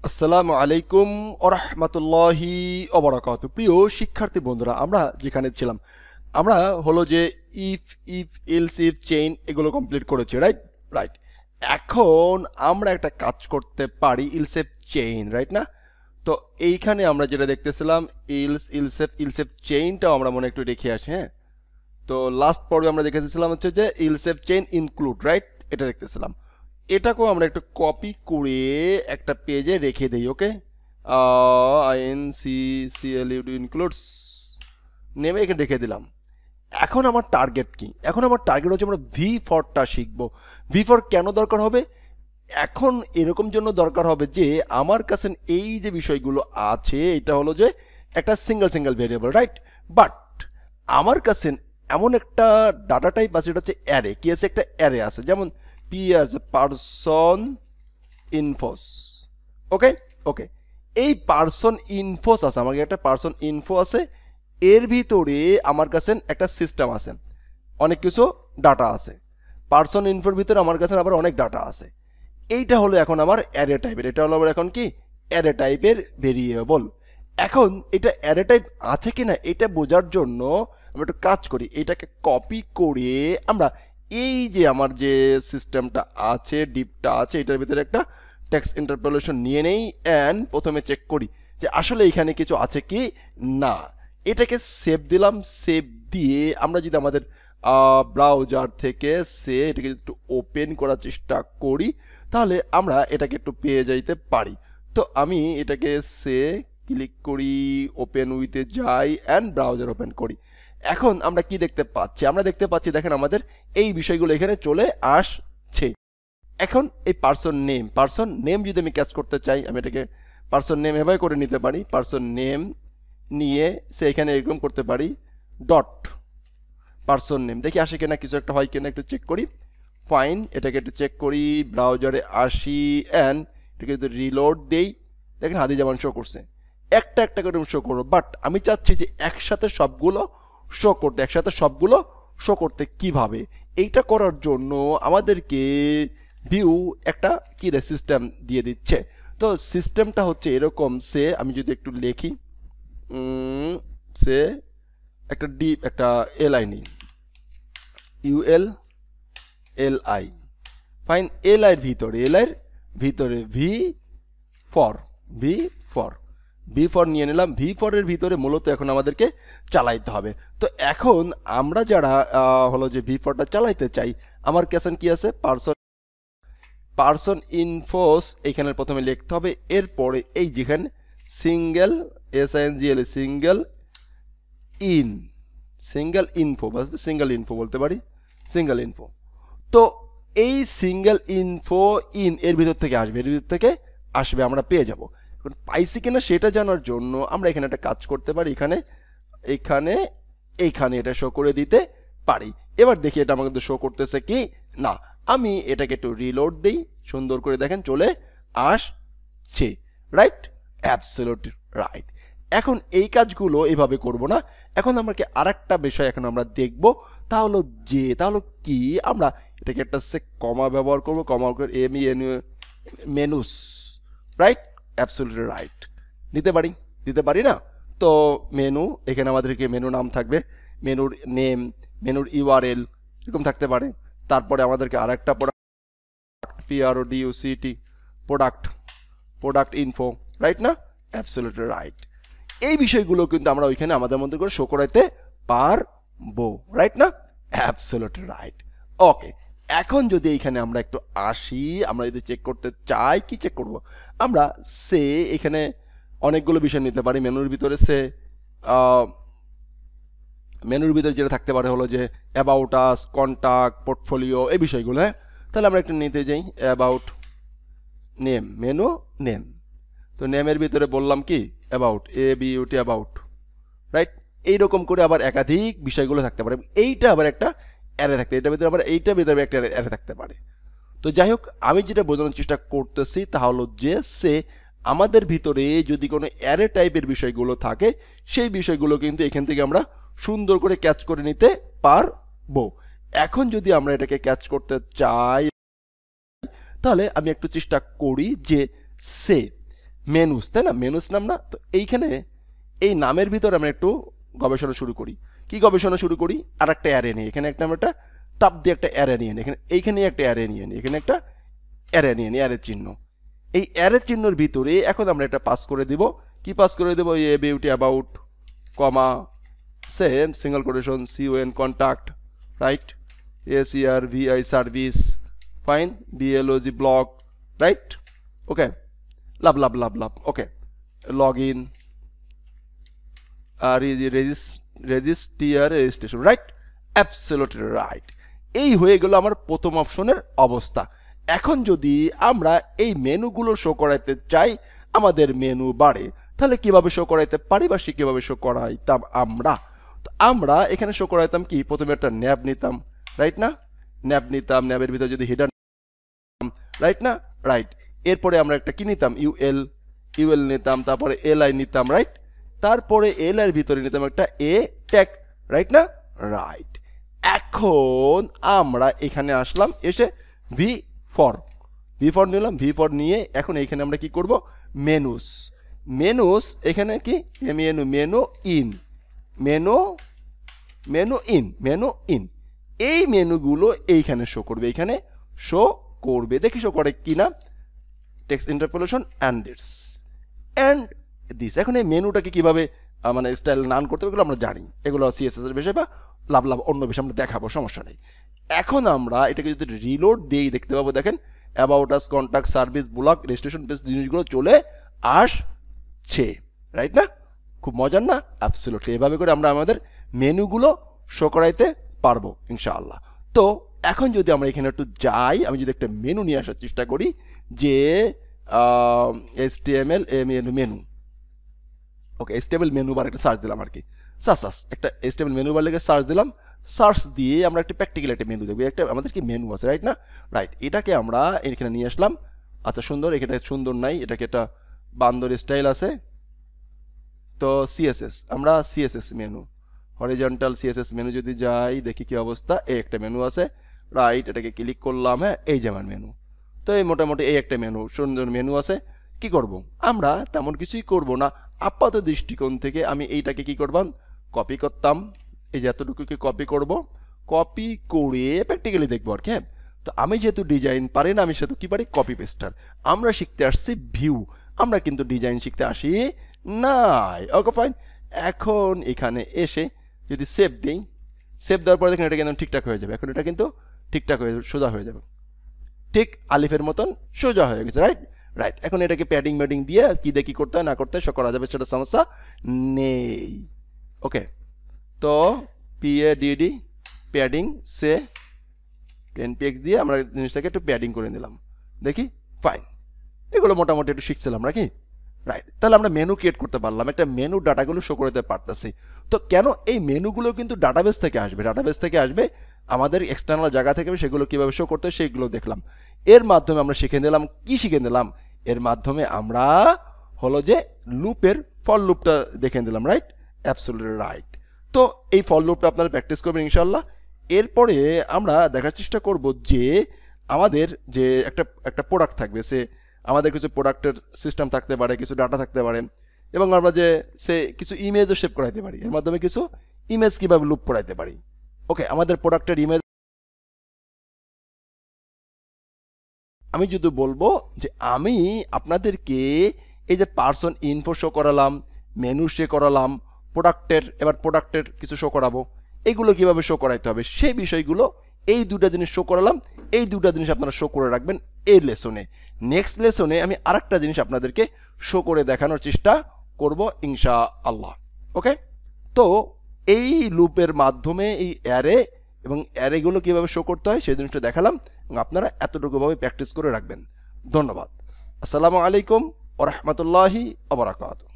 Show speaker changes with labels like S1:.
S1: আসসালামু আলাইকুম ওয়া রাহমাতুল্লাহি ওয়া বারাকাতুহু। প্রিয় শিক্ষার্থী বন্ধুরা, আমরা যেখানে ছিলাম আমরা হলো যে if if else if chain এগুলো কমপ্লিট করেছি, রাইট রাইট। এখন আমরা একটা কাজ করতে পারি ইলসেফ চেইন, রাইট না? তো এইখানে আমরা যেটা দেখতেছিলাম ইলসেফ চেইনটাও আমরা মনে একটু রেখে আসি। হ্যাঁ, তো লাস্ট পর্বে আমরা দেখেছিলাম হচ্ছে যে ইলসেফ চেইন ইনক্লুড, রাইট? এটা দেখতেছিলাম। এটাকেও আমরা একটু কপি করে একটা পেজে রেখে দিই। ওকে, includ ইনক্লুডস নেমে এখানে রেখে দিলাম। এখন আমার টার্গেট কি? এখন আমার টার্গেট হচ্ছে আমরা V4টা শিখবো। V4 কেন দরকার হবে? এখন এরকম জন্য দরকার হবে যে আমার কাছে এই যে বিষয়গুলো আছে এটা হলো যে একটা সিঙ্গেল ভেরিয়েবল, রাইট? বাট আমার কাছে এমন একটা ডাটা টাইপ আছে, এটা হচ্ছে অ্যারে। কি আছে? একটা অ্যারে আছে, যেমন পি আছে পারসন ইনফোস। ওকে ওকে, এই পারসন ইনফোস আছে, আমাকে একটা পারসন ইনফো আছে, এর ভিতরে আমার কাছে একটা সিস্টেম আছে, অনেক কিছু ডাটা আছে। পারসন ইনফোর ভিতরে আমার কাছে আবার অনেক ডাটা আছে। এইটা হলো এখন আমার অ্যারে টাইপের, এটা হলো আবার এখন কি অ্যারে টাইপের ভেরিয়েবল। এখন এটা অ্যারে টাইপ আছে কিনা এটা বোঝার জন্য আমরা একটু কাজ করি, এটাকে কপি করে আমরা এই যে আমার যে সিস্টেমটা আছে, ডিপটা আছে, এটার ভিতরে একটা টেক্সট ইন্টারপোলেশন নিয়ে নেই অ্যান্ড প্রথমে চেক করি যে আসলে এখানে কিছু আছে কি না। এটাকে সেভ দিলাম। সেভ দিয়ে আমরা যদি আমাদের ব্রাউজার থেকে এটাকে একটু ওপেন করার চেষ্টা করি তাহলে আমরা এটাকে একটু পেয়ে যাইতে পারি। তো আমি এটাকে ক্লিক করি, ওপেন উইথে যাই অ্যান্ড ব্রাউজার ওপেন করি। এখন আমরা কি দেখতে পাচ্ছি? আমরা দেখতে পাচ্ছি, দেখেন আমাদের এই বিষয়গুলো এখানে চলে আসছে। এখন এই পারসন নেম যদি আমি ক্যাচ করতে চাই, আমি এটাকে পারসন নেম এভাবে করে নিতে পারি। পারসন নেম নিয়ে এখানে এরকম করতে পারি ডট পারসন নেম, দেখি আসে কিনা, কিছু একটা হয় কিনা একটু চেক করি। ফাইন, এটাকে একটু চেক করি, ব্রাউজারে আসি অ্যান্ড এটাকে যদি রিলোড দেই, দেখেন হাদি যেমন শো করছে, একটা একটা করে শো করবো। বাট আমি চাচ্ছি যে একসাথে সবগুলো শো করতে কিভাবে? এইটা করার জন্য আমাদেরকে ভিউ একটা কি সিস্টেম দিয়ে দিচ্ছে। তো সিস্টেমটা হচ্ছে এরকম, আমি যদি একটু লিখি একটা এলআই নিই, ULLI। ফাইন, এলআইয়ের ভিতরে V4 নিয়ে নিলাম। V4 এর ভিতরে মূলত এখন আমাদেরকে চালাইতে হবে। তো এখন আমরা যারা হলো যে V4টা চালাইতে চাই, আমার কাছে কি আছে? পারসন ইনফোস এখানে প্রথমে লিখতে হবে, এরপরে এই যেখানে সিঙ্গেল সিঙ্গেল ইনফো বলতে পারি, সিঙ্গেল ইনফো। তো এই সিঙ্গেল ইনফো এর ভিতর থেকে আসবে, আমরা পেয়ে যাব। পাইছি কিনা সেটা জানার জন্য আমরা এখানে একটা কাজ করতে পারি, এইখানে এটা শো করে দিতে পারি। এবার দেখি এটা আমাকে শো করতেছে কি না। আমি এটাকে একটু রিলোড দিই, সুন্দর করে দেখেন চলে আসছে, রাইট? Absolutely right. এখন এই কাজগুলো এইভাবে করব না, এখন আমাকে আরেকটা বিষয় এখন আমরা দেখব, তাহলে কি আমরা এটাকে একটা কমা ব্যবহার করব, কমা করে মেনুস, রাইট? Absolutely right. দিতে পারি না? তো মেনু, এখানে আমাদেরকে মেনু নাম থাকবে, মেনুর নেম, মেনুর URL এরকম থাকতে পারে। তারপরে আমাদেরকে আরেকটা প্রোডাক্ট ইনফো, রাইট না? Absolutely right. এই বিষয়গুলো কিন্তু আমরা ওইখানে আমাদের মধ্যে করে শো করাইতে পারবো, রাইট না? Absolutely right. ওকে, এখন যদি এইখানে আমরা একটু আসি, আমরা যদি চেক করতে চাই, কি চেক করব? আমরা এখানে অনেকগুলো বিষয় নিতে পারি। মেনুর ভিতরে যেটা থাকতে পারে হলো যে অ্যাবাউট আস, কন্টাক্ট, পোর্টফোলিও, এই বিষয়গুলো। হ্যাঁ, তাহলে আমরা একটু নিতে যাই অ্যাবাউট নেম, মেনু নেম। তো নেমের ভিতরে বললাম কি অ্যাবাউট, অ্যাবাউট, রাইট? এইরকম করে আবার একাধিক বিষয়গুলো থাকতে পারে। এইটা আবার একটা অ্যারে থাকতে, এইটার ভিতরে আবার একটা অ্যারে থাকতে পারে। তো যাই হোক, আমি যেটা বোঝানোর চেষ্টা করতেছি তা হলো যে আমাদের ভিতরে যদি কোনো অ্যারে টাইপের বিষয়গুলো থাকে, সেই বিষয়গুলো কিন্তু এখান থেকে আমরা সুন্দর করে ক্যাচ করে নিতে পারবো। এখন যদি আমরা এটাকে ক্যাচ করতে চাই তাহলে আমি একটু চেষ্টা করি যে মেনুস, তাই না? মেনুস নাম না? তো এইখানে এই নামের ভিতরে আমরা একটু গবেষণা শুরু করি। কি গবেষণা শুরু করি? আর একটা অ্যারে নিয়ে, এখানে একটা আমরা একটা তাপ দিয়ে একটা অ্যারে নিয়ে নিই, এইখানে একটা অ্যারে নিয়ে নিই, এখানে একটা অ্যারে নিয়ে নিই, অ্যারে চিহ্ন। এই অ্যারে চিহ্নের ভিতরে এখন আমরা এটা পাস করে দিব। কি পাস করে দেব? A beauty about, comma, same single quotation, CON contact, right, SERVI service, fine, BLOG blog, right, okay, love love love love, okay, log in, registration, right, absolutely right. এই হয়ে গেল আমার প্রথম অপশনের অবস্থা। এখন যদি আমরা এই মেনুগুলো শো করাইতে চাই, আমাদের মেনু বাড়ে, তাহলে কিভাবে শো করাইতে পারি বা কিভাবে শো করাইতাম আমরা? তো আমরা এখানে শো করাইতাম কি? প্রথমে একটা ন্যাব নিতাম, রাইট না? ন্যাব নিতাম, ন্যাবের ভিতরে যদি হেডার, রাইট না? রাইট। এরপরে আমরা একটা কি নিতাম? ইউএল নিতাম, তারপরে LI নিতাম, রাইট, তারপরে LI এর ভিতরে নিতাম একটা এ ট্যাগ, রাইট না? রাইট। এখন আমরা এখানে আসলাম, এসে V4 নিলাম, V4 নিয়ে এখন এইখানে আমরা কি করব? মেনুস, এখানে কি মেনু ইন, এই মেনুগুলো এইখানে শো করবে, এইখানে শো করবে। দেখি শো করে কি না? Text interpolation and this. এখন এই মেনুটাকে কিভাবে মানে স্টাইল নান করতে হবে এগুলো আমরা জানি, এগুলো CSS এর বিষয় বা লাভ অন্য বিষয় আমরা দেখাবো, সমস্যা নেই। এখন আমরা এটাকে যদি রিলোড দিই দেখতে পাবো, দেখেন about us, contact, service, blog, registration page, জিনিসগুলো চলে আসছে, রাইট না? খুব মজার না? অ্যাবসলিউটলি। এভাবে করে আমরা আমাদের মেনুগুলো শো করাইতে পারবো ইনশাআল্লাহ। তো এখন যদি আমরা এখানে একটু যাই, আমি যদি একটা মেনু নিয়ে আসার চেষ্টা করি, যে HTML মেনু, ওকে, HTML মেনু বার একটা সার্চ দিলাম আর কি, একটা HTML মেনু বার লেগে সার্চ দিলাম, সার্চ দিয়ে আমরা একটা প্র্যাকটিক্যাল একটা মেনু দেখবো, একটা আমাদের কি মেনু আছে, রাইট না? রাইট। এটাকে আমরা এখানে নিয়ে আসলাম। আচ্ছা সুন্দর, এটা সুন্দর নাই, এটাকে একটা বান্দর স্টাইল আছে। তো আমরা CSS menu, horizontal CSS menu যদি যাই, দেখি কি অবস্থা। এই একটা মেনু আছে, রাইট, এটাকে ক্লিক করলাম, হ্যাঁ, এই যে আমার মেনু। তো এই মোটামুটি এই একটা মেনু, সুন্দর মেনু আছে। কি করব? আমরা তেমন কিছুই করব না। আপাত দৃষ্টিকোণ থেকে আমি এইটাকে কি করবাম? কপি করতাম, এই যে এতটুকুকে কপি করব, কপি করে প্র্যাকটিক্যালি দেখবো আর কি। হ্যাঁ, তো আমি যেহেতু ডিজাইন পারি না, আমি সেহেতু কি পারি? Copy pester. আমরা শিখতে আসছি ভিউ, আমরা কিন্তু ডিজাইন শিখতে আসি নাই। Okay fine. এখন এখানে এসে যদি সেভ দিই, সেভ দেওয়ার পরে দেখেন এটা কিন্তু ঠিকঠাক হয়ে যাবে। এখন এটা কিন্তু ঠিকঠাক হয়ে সোজা হয়ে যাবে, ঠিক আলিফের মতন সোজা হয়ে গেছে, রাইট। রাইট। এখন এটাকে প্যাডিং ম্যাডিং দিয়ে কি দিয়ে কি করতে হয় না করতে হয় সব করা যাবে, সেটা সমস্যা নেই। ওকে, তো PADD প্যাডিং সে 10px দিয়ে আমরা জিনিসটাকে একটু প্যাডিং করে নিলাম, দেখি ফাইন। এগুলো মোটামুটি একটু শিখছিলাম নাকি? রাইট। তাহলে আমরা মেনু ক্রিয়েট করতে পারলাম, একটা মেনু ডাটাগুলো শো করতে পারতেছি। তো কেন এই মেনুগুলো কিন্তু ডাটাবেস থেকে আসবে, ডাটাবেস থেকে আসবে, আমাদের এক্সটার্নাল জায়গা থেকে সেগুলো কীভাবে শো করতে হয় সেগুলো দেখলাম। এর মাধ্যমে আমরা শিখে নিলাম, কি শিখে নিলাম? এর মাধ্যমে আমরা হলো যে লুপের ফর লুপটা দেখে নিলাম, রাইট, অ্যাবসলিউটলি রাইট। তো এই ফর লুপটা আপনারা প্র্যাকটিস করবেন ইনশাল্লাহ। এরপরে আমরা দেখার চেষ্টা করব যে আমাদের যে একটা প্রোডাক্ট থাকবে, সে আমাদের কিছু প্রোডাক্টের সিস্টেম থাকতে পারে, কিছু ডাটা থাকতে পারে, এবং আমরা যে সে কিছু ইমেজও সেভ করাইতে পারি, এর মাধ্যমে কিছু ইমেজ কীভাবে লুপ করাইতে পারি। ওকে, আমাদের প্রোডাক্টের ইমেজ আমি যদি বলবো যে আমি আপনাদেরকে এই যে পার্সন ইনফো শো করালাম, মেনু শো করালাম, এবার প্রোডাক্টের কিছু শো করাবো, এইগুলো কিভাবে শো করাইতে হবে সেই বিষয়গুলো এই দুটা জিনিস শো করালাম। এই দুটা জিনিস আপনারা শো করে রাখবেন এই লেসনে। নেক্সট লেসনে আমি আরেকটা জিনিস আপনাদেরকে শো করে দেখানোর চেষ্টা করব ইনশাআল্লাহ। ওকে, তো এই লুপের মাধ্যমে এই অ্যারে এবং অ্যারেগুলো কীভাবে শো করতে হয় সেই জিনিসটা দেখালাম, এবং আপনারা এতটুকুভাবে প্র্যাকটিস করে রাখবেন। ধন্যবাদ। আসসালামু আলাইকুম ওয়া রাহমাতুল্লাহি ওয়া বারাকাতুহু।